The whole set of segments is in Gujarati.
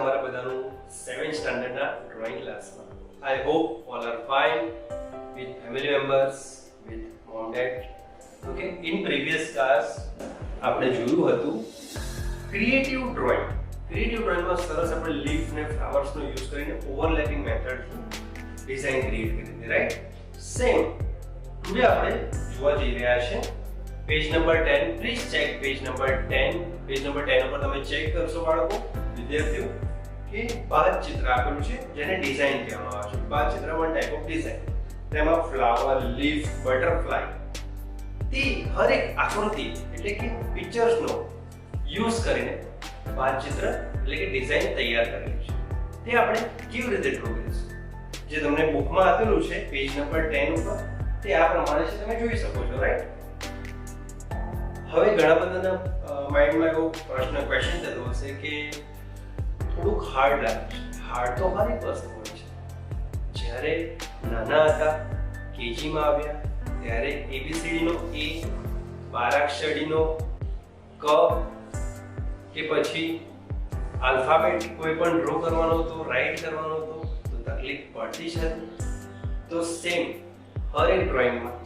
તમારા બધાનું 7th સ્ટાન્ડર્ડના ડ્રોઈંગ ક્લાસમાં. I hope all are fine with family members, with mom dad. Okay, in previous class આપણે જોયું હતું ક્રિએટિવ ડ્રોઈંગ. ક્રિએટિવ ડ્રોઈંગમાં સરસ આપણે લીફ ને ફ્લાવર્સનો યુઝ કરીને ઓવરલેપિંગ મેથડથી ડિઝાઇન ક્રિએટ કરી હતી, રાઈટ? સેમ ટુડે આપણે જોવા જઈ રહ્યા છે page number 10. Please check page number 10. Page number 10 ઉપર તમે ચેક કરશો બાળકો, વિદ્યાર્થીઓ, કે બાદ ચિત્ર આપેલું છે જેને ડિઝાઇન કહેવામાં આવે છે. બાદ ચિત્ર વન ટાઈપ ઓફ ડિઝાઇન. તેમાં ફ્લાવર, લીફ, બટરફ્લાય તે હરેક આકૃતિ એટલે કે પિક્ચર્સનો યુઝ કરીને બાદ ચિત્ર એટલે કે ડિઝાઇન તૈયાર કરેલી છે. તે આપણે કેવી રીતે ડ્રો કરીશું? જે તમને બુકમાં આપેલું છે પેજ નંબર 10 ઉપર તે આ પ્રમાણે છે, તમે જોઈ શકો છો, રાઈટ? હવે ઘણા બધાના માઇન્ડમાં એવો ક્વેશ્ચન થતો હશે કે થોડુંક હાર્ડ લાગે છે. હાર્ડ તો હરેક વસ્તુ હોય છે. જ્યારે નાના હતા, કેજીમાં આવ્યા ત્યારે એબીસીડીનો એ, બારાક્ષરીનો ક કે પછી આલ્ફાબેટ કોઈ પણ ડ્રો કરવાનો હતો, રાઇટ કરવાનો હતો તો તકલીફ પડતી છે. તો સેમ હરેક ડ્રોઈંગમાં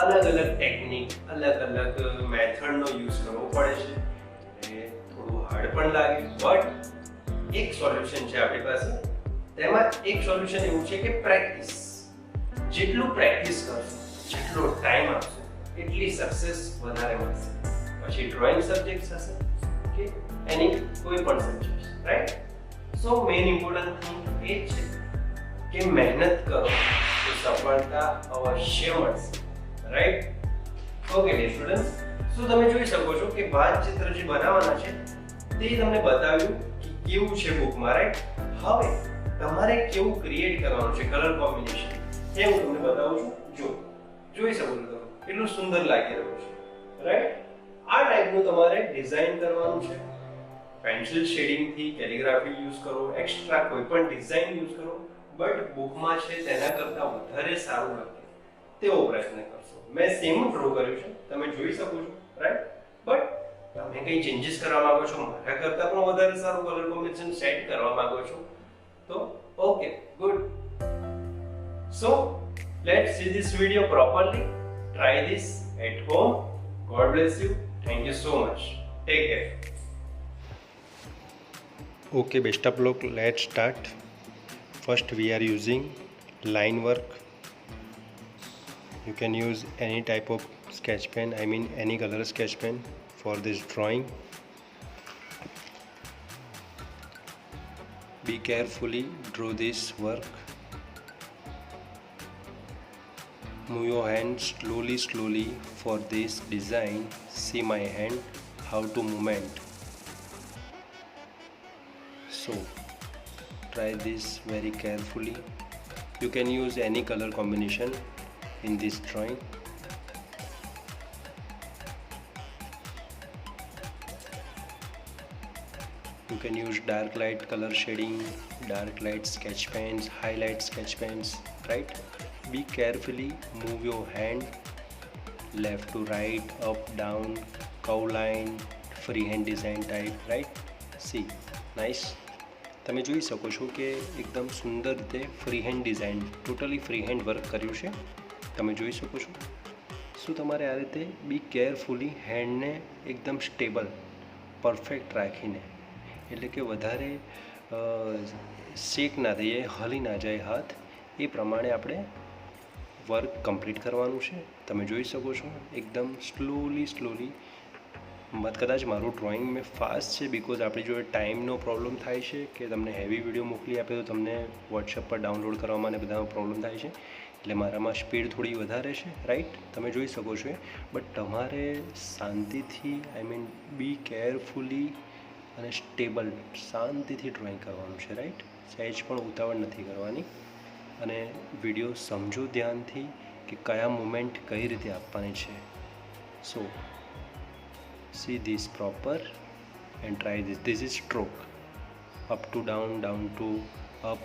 અલગ અલગ ટેકનિક, અલગ અલગ મેથડનો યુઝ કરવો પડે છે. એ થોડું હાર્ડ પણ લાગે, બટ એક સોલ્યુશન છે આપણી પાસે. તેમાં એક સોલ્યુશન એવું છે કે પ્રેક્ટિસ. જેટલું પ્રેક્ટિસ કરશો, જેટલો ટાઈમ આપશો, એટલી સક્સેસ વધારે મળશે. પછી ડ્રોઈંગ સબ્જેક્ટ હશે કે એની કોઈ પણ સબ્જેક્ટ, રાઈટ? સો મેઇન ઇમ્પોર્ટન્ટ થિંગ એ છે કે મહેનત કરો તો સફળતા અવશ્ય મળશે, રાઈટ? ઓકે ડિયર સ્ટુડન્ટ્સ, સો તમે જોઈ શકો છો કે બાદ ચિત્ર જે બનાવવાના છે તે તમને બતાવ્યું કે કેવું છે બુકમાં, રાઈટ? હવે તમારે કેવું ક્રિએટ કરવાનું છે, કલર કોમ્બિનેશન, એ હું તમને બતાવું છું. જોઈ શકો છો તમે કેટલું સુંદર લાગી રહ્યું છે, રાઈટ? આ ટાઈપનું તમારે ડિઝાઇન કરવાનું છે. પેન્સિલ શેડિંગ થી કેલિગ્રાફી યુઝ કરો, એક્સ્ટ્રા કોઈ પણ ડિઝાઇન યુઝ કરો, બટ બુકમાં છે તેના કરતા વધારે સારું લાગે તેવો પ્રયત્ન કરશો. મેં સેમ ડ્રો કર્યું છે, તમે જોઈ શકો છો, રાઈટ? બટ તમે કંઈ ચેન્જીસ કરવા માંગો છો, મારા કરતા પણ વધારે સારું કલર કોમ્બિનેશન સેટ કરવા માંગો છો, તો okay, good. So let's see this video properly. Try this at home. God bless you. Thank you so much. Take care. Okay, best of luck. Let's start. First we are using line work. You can use any type of sketch pen, I mean any color sketch pen for this drawing. Be carefully draw this work. Move your hand slowly for this design. See my hand how to movement. So try this very carefully. You can use any color combination in this drawing. You can use dark light color shading, dark light sketch pens, highlight sketch pens, right? Be carefully move your hand left to right, up, down, curve line, freehand design type, right? See, nice. તમે જોઈ શકો છો કે એકદમ સુંદર રીતે freehand design, totally freehand work કર્યું છે, તમે જોઈ શકો છો. શું તમારે આ રીતે બી કેરફુલી હેન્ડને એકદમ સ્ટેબલ, પરફેક્ટ રાખીને, એટલે કે વધારે શેક ના થઈ જાય, હલી ના જાય હાથ, એ પ્રમાણે આપણે વર્ક કમ્પ્લીટ કરવાનું છે. તમે જોઈ શકો છો એકદમ સ્લોલી. કદાચ મારું ડ્રોઈંગ મેં ફાસ્ટ છે બિકોઝ આપણી જોડે ટાઈમનો પ્રોબ્લેમ થાય છે કે તમને હેવી વિડીયો મોકલી આપે તો તમને વોટ્સએપ પર ડાઉનલોડ કરવામાં અને બધામાં પ્રોબ્લેમ થાય છે, એટલે મારામાં સ્પીડ થોડી વધારે છે, રાઈટ? તમે જોઈ શકો છો. બટ તમારે શાંતિથી, આઈ મીન બી કેરફુલી અને સ્ટેબલ, શાંતિથી ડ્રોઈંગ કરવાનું છે, રાઈટ? સહેજ પણ ઉતાવળ નથી કરવાની. અને વિડીયો સમજો ધ્યાનથી કે કયા મુમેન્ટ કઈ રીતે આપવાની છે. સો see this proper and try this. This is stroke, up to down, down to up.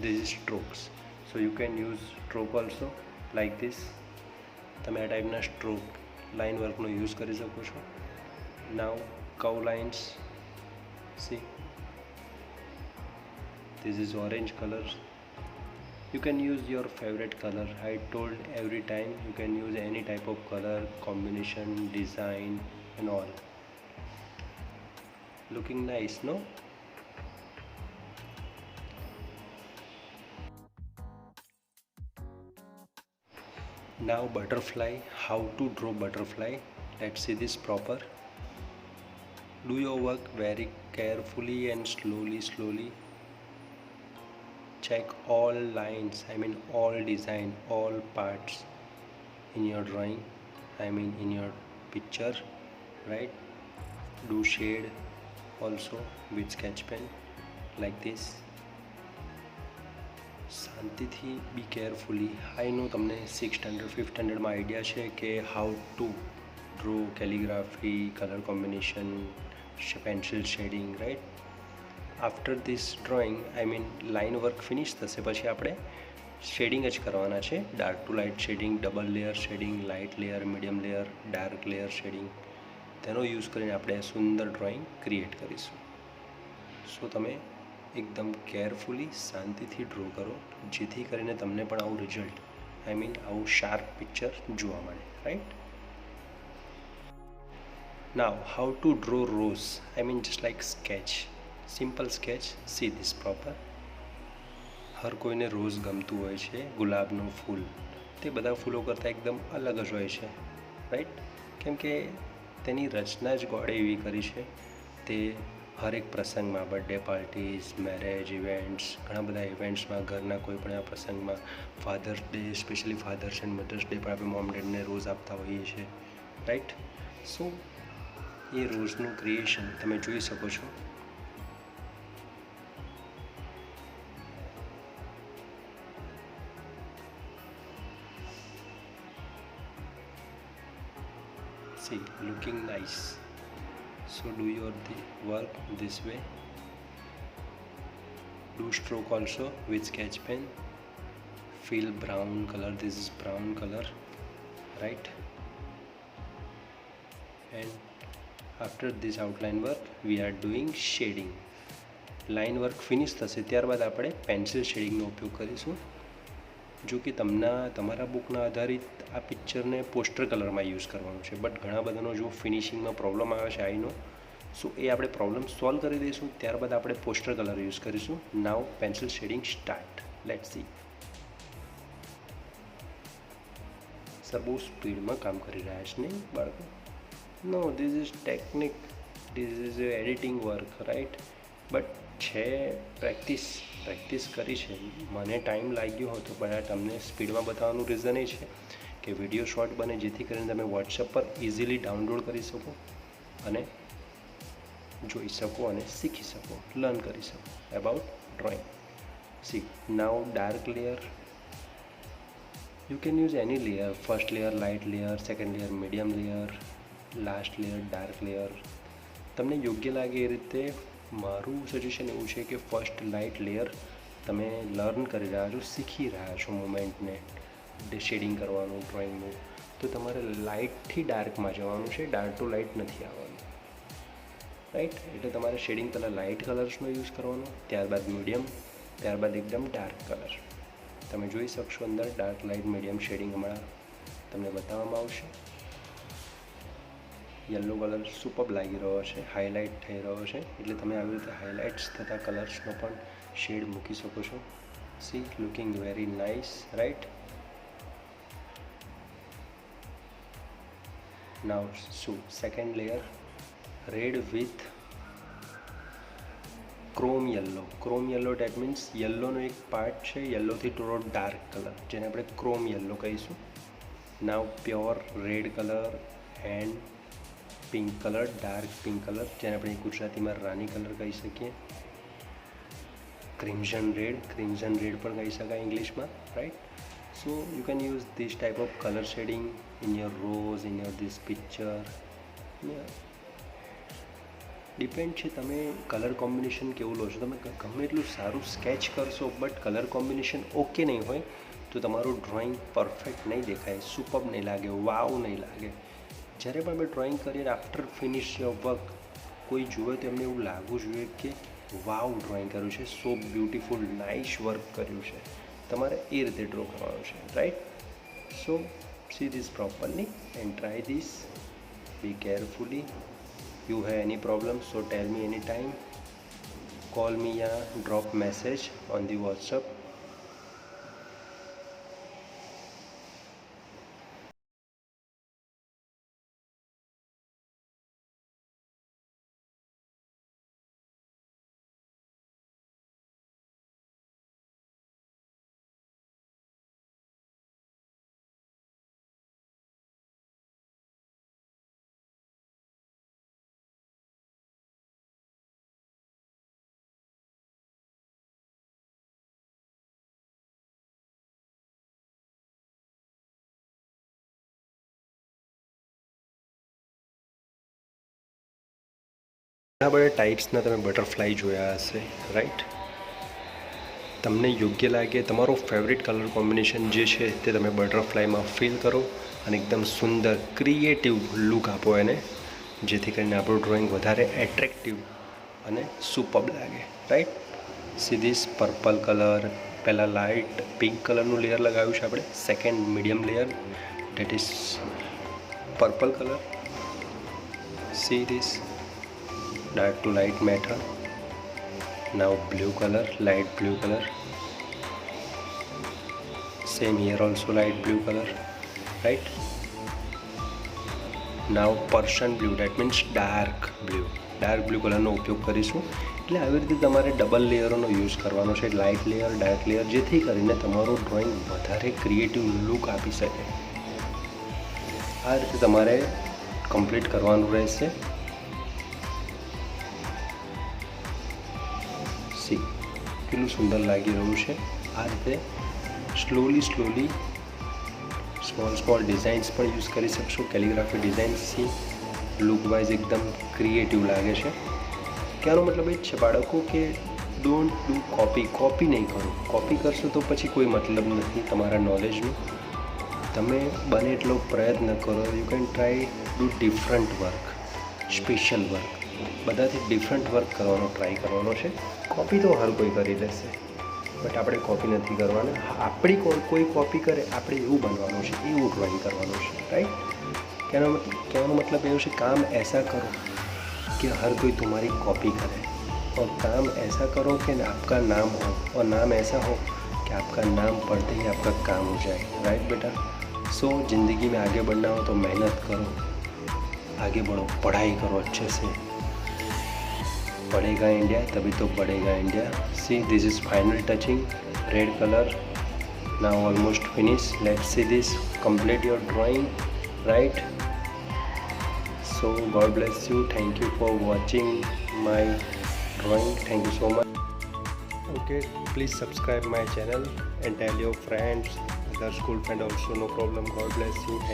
This is strokes, so you can use stroke also like this. તમે આ ટાઈપના સ્ટ્રોક લાઇન વર્કનો યુઝ કરી શકો છો. Now curve lines, see This is orange color. You can use your favorite color. I told every time you can use any type of color combination, design and all. Looking nice, no? Now butterfly, how to draw butterfly. Let's see this proper. Do your work very carefully and slowly. Check all lines, all design, all parts in your drawing, in your picture, right? Do shade also with sketch pen like this. શાંતિથી બી કેરફુલી. આઈ નો તમને 6th સ્ટાન્ડર્ડ 5th સ્ટાન્ડર્ડમાં આઈડિયા છે કે how to draw calligraphy, colour combination, pencil shading, right? After this drawing line work finish થશે પછી આપણે શેડિંગ જ કરવાના છે. Dark to light shading, double layer shading, light layer, medium layer, dark layer shading, તેનો યુઝ કરીને આપણે સુંદર ડ્રોઈંગ ક્રિએટ કરીશું. સો તમે એકદમ કેરફુલી શાંતિથી ડ્રો કરો જેથી કરીને તમને પણ આવું રિઝલ્ટ આવું શાર્પ પિક્ચર જોવા મળે, right? Now how to draw rose, just like sketch, simple sketch. See this proper. હર કોઈને રોઝ ગમતું હોય છે, ગુલાબનું ફૂલ. તે બધા ફૂલો કરતાં એકદમ અલગ જ હોય છે, રાઈટ? કેમ કે તેની રચના જ ગોડે એવી કરી છે. તે હરેક પ્રસંગમાં, બર્થડે પાર્ટીઝ, મેરેજ ઇવેન્ટ્સ, ઘણા બધા ઇવેન્ટ્સમાં, ઘરના કોઈ પણ આ પ્રસંગમાં, Father's Day, specially Father's and Mother's Day પર આપણે મોમ ડેડને રોઝ આપતા હોઈએ છીએ, રાઈટ? સો એ રોઝનું ક્રિએશન તમે જોઈ શકો છો. See, looking nice. So do your work this way. Do stroke also with sketch pen. Feel brown color. This is brown color, right? And after this outline work we are doing shading. Line work finish થશે ત્યારબાદ આપણે પેન્સિલ શેડિંગનો ઉપયોગ કરીશું. જો કે તમારા બુકના આધારિત આ પિક્ચરને પોસ્ટર કલરમાં યુઝ કરવાનું છે, બટ ઘણા બધાનો જો ફિનિશિંગમાં પ્રોબ્લેમ આવે છે આઈનો. સો એ આપણે પ્રોબ્લેમ સોલ્વ કરી દઈશું, ત્યારબાદ આપણે પોસ્ટર કલર યુઝ કરીશું. Now pencil shading start. Let's see. Sir બહુ સ્પીડમાં કામ કરી રહ્યા છે નહીં બાળકો? No, this is technique, this is editing work, right? But છે પ્રેક્ટિસ કરી છે. મને ટાઈમ લાગ્યો હતો, પણ આ તમને સ્પીડમાં બતાવવાનું રીઝન એ છે કે વિડીયો શોર્ટ બને જેથી કરીને તમે વોટ્સએપ પર ઇઝીલી ડાઉનલોડ કરી શકો અને જોઈ શકો અને શીખી શકો, લર્ન કરી શકો about drawing. C now dark layer. You can use any layer. First layer light layer, second layer medium layer, last layer dark layer. તમને યોગ્ય લાગે એ રીતે. મારું સજેશન એવું છે કે ફર્સ્ટ લાઇટ લેયર તમે લર્ન કરી રહ્યા છો, શીખી રહ્યા છો મુમેન્ટને, શેડિંગ કરવાનું ડ્રોઈંગનું, તો તમારે લાઇટથી ડાર્કમાં જવાનું છે, ડાર્ક ટુ લાઇટ નથી આવવાનું, રાઈટ? એટલે તમારે શેડિંગ પહેલાં લાઇટ કલર્સનો યુઝ કરવાનો, ત્યારબાદ મીડિયમ, ત્યારબાદ એકદમ ડાર્ક કલર. તમે જોઈ શકશો અંદર ડાર્ક લાઇટ મીડિયમ શેડિંગ હમણાં તમને બતાવવામાં આવશે. યલો કલર સુપર લાગી રહ્યો છે, હાઇલાઇટ થઈ રહ્યો છે, એટલે તમે આવી રીતે હાઇલાઇટ્સ થતા કલર્સનો પણ શેડ મૂકી શકો છો. See, looking very nice, right? Now શું second layer, red with chrome yellow. Chrome yellow that means યલોનો એક પાર્ટ છે, યલોથી થોડો ડાર્ક કલર, જેને આપણે ક્રોમ યલો કહીશું. Now pure red colour and pink colour, dark pink colour, જેને આપણે ગુજરાતીમાં રાની કલર કહી શકીએ. ક્રિમ્ઝન રેડ પણ કહી શકાય ઇંગ્લિશમાં, right? So you can use this type of colour shading in your rose, in your this picture. Depend છે તમે કલર કોમ્બિનેશન કેવું લો છો. તમે ગમે એટલું સારું સ્કેચ કરશો બટ કલર કોમ્બિનેશન ઓકે નહીં હોય તો તમારું ડ્રોઈંગ પરફેક્ટ નહીં દેખાય, સુપર્બ નહીં લાગે, વાવ નહીં લાગે. જ્યારે પણ આપણે ડ્રોઈંગ કરીએ આફ્ટર ફિનિશ યોર વર્ક કોઈ જુએ તો એમને એવું લાગવું જોઈએ કે વાવ ડ્રોઈંગ કર્યું છે, સો બ્યુટીફુલ, નાઇસ વર્ક કર્યું છે. તમારે એ રીતે ડ્રો કરવાનું છે, right? So see this properly and try this. Be carefully. You have any problem so tell me any time. call me या drop message on the WhatsApp. ઘણા બધા ટાઈપ્સના તમે બટરફ્લાય જોયા હશે, રાઈટ? તમને યોગ્ય લાગે તમારો ફેવરિટ કલર કોમ્બિનેશન જે છે તે તમે બટરફ્લાયમાં ફીલ કરો અને એકદમ સુંદર ક્રિએટિવ લુક આપો એને, જેથી કરીને આપણું ડ્રોઈંગ વધારે એટ્રેક્ટિવ અને સુપર્બ લાગે, right? See this purple colour. પહેલાં લાઇટ પિંક કલરનું લેયર લગાવ્યું છે આપણે, second medium layer that is purple colour. See this dark to light method. Now blue color, light blue color. Same here also light blue color, right? Now Persian blue, that means dark blue. dark blue કલરનો ઉપયોગ કરીશું. એટલે આવી રીતે તમારે ડબલ લેયરોનો યુઝ કરવાનો છે, લાઇટ લેયર, ડાર્ક લેયર, જેથી કરીને તમારું ડ્રોઈંગ વધારે ક્રિએટિવ લુક આપી શકે. આ રીતે તમારે કમ્પ્લીટ કરવાનું રહેશે. કેટલું સુંદર લાગી રહ્યું છે. આ રીતે સ્લોલી સ્મોલ ડિઝાઇન્સ પણ યુઝ કરી શકશો. કેલિગ્રાફી ડિઝાઇન્સથી લુક વાઇઝ એકદમ ક્રિએટિવ લાગે છે. કહેવાનો મતલબ એ જ છે બાળકો કે ડોન્ટ ડુ કોપી નહીં કરો. કોપી કરશો તો પછી કોઈ મતલબ નથી તમારા નોલેજનું. તમે બને એટલો પ્રયત્ન કરો. You can try do different work, special work. બધાથી ડિફરન્ટ વર્ક કરવાનો ટ્રાય કરવાનો છે. કોપી તો હર કોઈ કરી લેશે, બટ આપણે કોપી નથી કરવાના. આપણી કોઈ કોપી કરે, આપણે એવું બનવાનું છે, એવું ડ્રોઈંગ કરવાનું છે, રાઈટ? કહેવાનો મતલબ એવું છે, काम ऐसा करो कि हर कोई तुम्हारी कॉपी करे और काम ऐसा करो कि आपका नाम हो और नाम ऐसा हो कि आपका नाम पढ़ते ही आपका काम हो जाए, राइट बेटा? सो ज़िंदगी में आगे बढ़ना हो तो मेहनत करो, आगे बढ़ो, पढ़ाई करो अच्छे से. बढ़ेगा इंडिया तभी तो बढ़ेगा India. See, this is final touching, red color. Now almost finished. Let's see this. Complete your drawing, right? So God bless you. Thank you for watching my drawing. Thank you so much. Okay, please subscribe my channel and tell your friends, other school friend also. No problem. God bless you. Thank you.